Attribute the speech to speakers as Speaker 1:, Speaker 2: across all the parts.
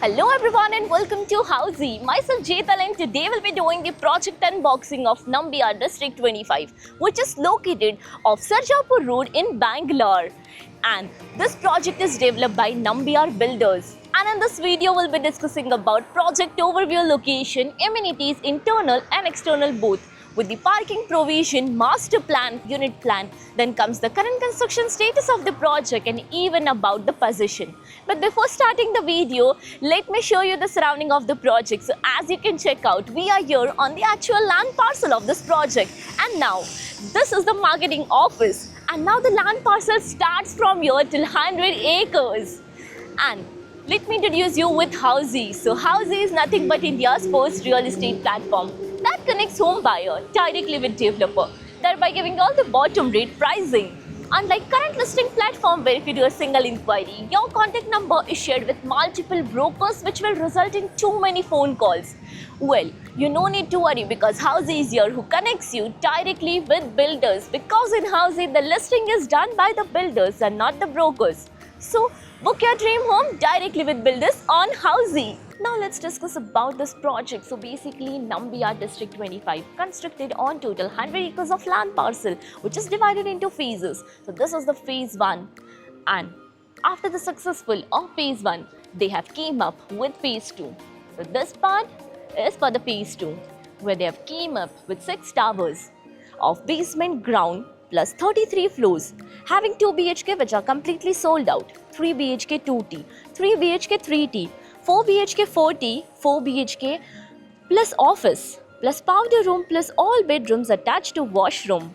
Speaker 1: Hello everyone and welcome to Housey. Myself Jetal and today we'll be doing the project unboxing of Nambiar District 25, which is located off Sarjapur Road in Bangalore. And this project is developed by Nambiar Builders. And in this video we'll be discussing about project overview, location, amenities, internal and external both, with the parking provision, master plan, unit plan. Then comes the current construction status of the project and even about the position. But before starting the video, let me show you the surrounding of the project. So as you can check out, we are here on the actual land parcel of this project. And now, this is the marketing office. And now the land parcel starts from here till 100 acres. And let me introduce you with Housey. So Housey is nothing but India's first real estate platform that connects home buyer directly with developer, thereby giving all the bottom rate pricing. Unlike current listing platform where if you do a single inquiry, your contact number is shared with multiple brokers, which will result in too many phone calls. Well, you no need to worry because Housey is here who connects you directly with builders, because in Housey the listing is done by the builders and not the brokers. So book your dream home directly with builders on Housey. Now let's discuss about this project. So basically Nambiar District 25 constructed on total 100 acres of land parcel, which is divided into phases. So this is the phase 1, and after the successful of phase 1 they have came up with phase 2. So this part is for the phase 2, where they have came up with 6 towers of basement, ground plus 33 floors, having 2 BHK which are completely sold out, 3 BHK 2T, 3 BHK 3T, 4 BHK 4T, 4 BHK plus office, plus powder room, plus all bedrooms attached to washroom.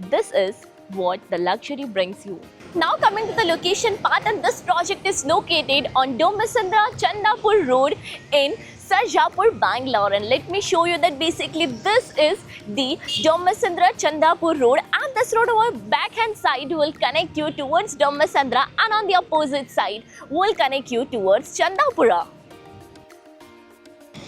Speaker 1: This is what the luxury brings you. Now coming to the location part, and this project is located on Domasandra Chandapur Road in Sarjapur, Bangalore. And let me show you that basically this is the Domasandra Chandapur Road, and this road over backhand side will connect you towards Domasandra, and on the opposite side will connect you towards Chandapura.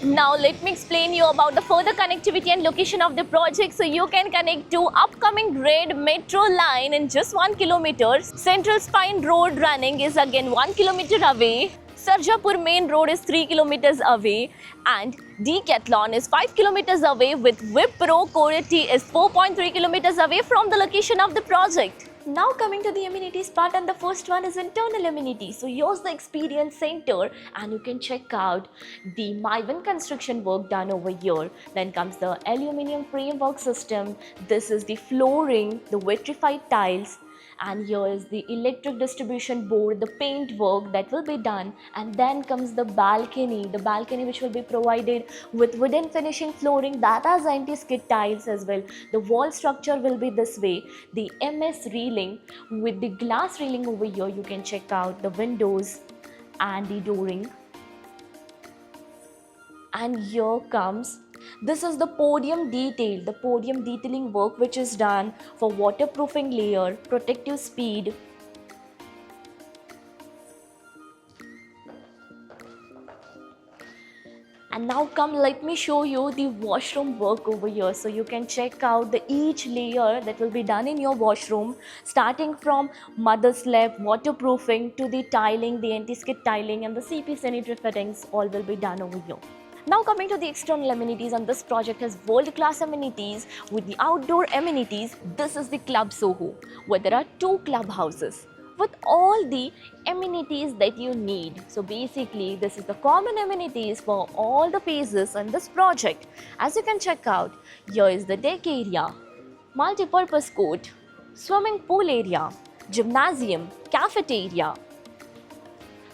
Speaker 1: Now let me explain you about the further connectivity and location of the project. So you can connect to upcoming red metro line in just 1 kilometer. Central Spine Road running is again 1 kilometer away. Sarjapur main road is 3 kilometers away, and Decathlon is 5 kilometers away, with Wipro Korati is 4.3 kilometers away from the location of the project. Now coming to the amenities part, and the first one is internal amenities. So here's the experience center, and you can check out the Maivan construction work done over here. Then comes the aluminium framework system. This is the flooring, the vitrified tiles, and here is the electric distribution board, the paint work that will be done. And then comes the balcony which will be provided with wooden finishing flooring that has anti-skid tiles as well. The wall structure will be this way, the MS railing with the glass railing over here. You can check out the windows and the dooring. And here comes, this is the podium detail, the podium detailing work which is done for waterproofing layer, protective speed. And now let me show you the washroom work over here. So you can check out the each layer that will be done in your washroom, starting from mother slab, waterproofing to the tiling, the anti-skid tiling, and the CP sanitary fittings all will be done over here. Now coming to the external amenities, and this project has world-class amenities with the outdoor amenities. This is the Club Soho, where there are 2 clubhouses with all the amenities that you need. So basically this is the common amenities for all the phases in this project. As you can check out, here is the deck area, multi-purpose court, swimming pool area, gymnasium, cafeteria.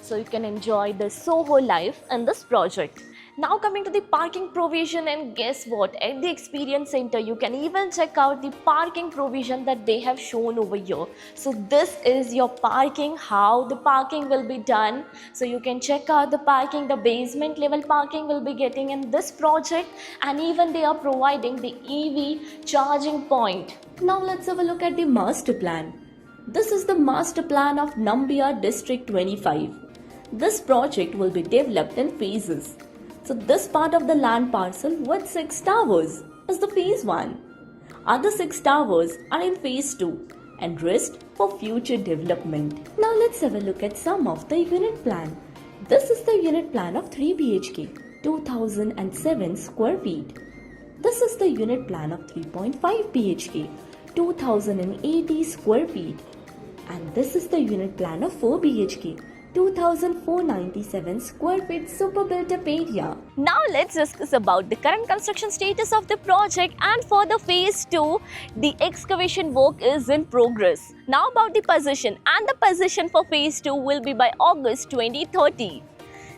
Speaker 1: So you can enjoy the Soho life in this project. Now coming to the parking provision, and guess what, at the experience center you can even check out the parking provision that they have shown over here. So this is your parking, how the parking will be done. So you can check out the parking, the basement level parking will be getting in this project, and even they are providing the EV charging point. Now let's have a look at the master plan. This is the master plan of Nambiar District 25. This project will be developed in phases. So this part of the land parcel with 6 towers is the phase 1. Other 6 towers are in phase 2 and rest for future development. Now let's have a look at some of the unit plan.
Speaker 2: This is the unit plan of 3 BHK, 2007 square feet. This is the unit plan of 3.5 BHK, 2080 square feet. And this is the unit plan of 4 BHK, 2497 square feet super built up area.
Speaker 1: Now let's discuss about the current construction status of the project, and for the phase 2, the excavation work is in progress. Now about the position, and the position for phase 2 will be by August 2030.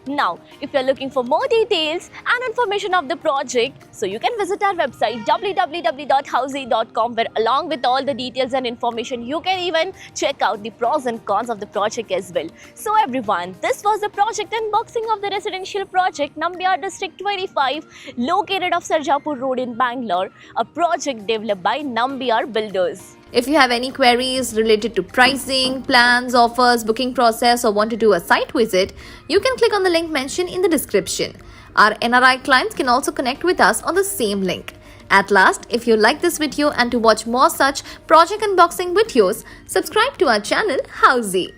Speaker 1: Now, if you're looking for more details and information of the project, so you can visit our website www.housey.com, where along with all the details and information, you can even check out the pros and cons of the project as well. So everyone, this was the project unboxing of the residential project Nambiar District 25, located off Sarjapur Road in Bangalore, a project developed by Nambiar Builders.
Speaker 3: If you have any queries related to pricing, plans, offers, booking process, or want to do a site visit, you can click on the link mentioned in the description. Our NRI clients can also connect with us on the same link. At last, if you like this video and to watch more such project unboxing videos, subscribe to our channel Housey.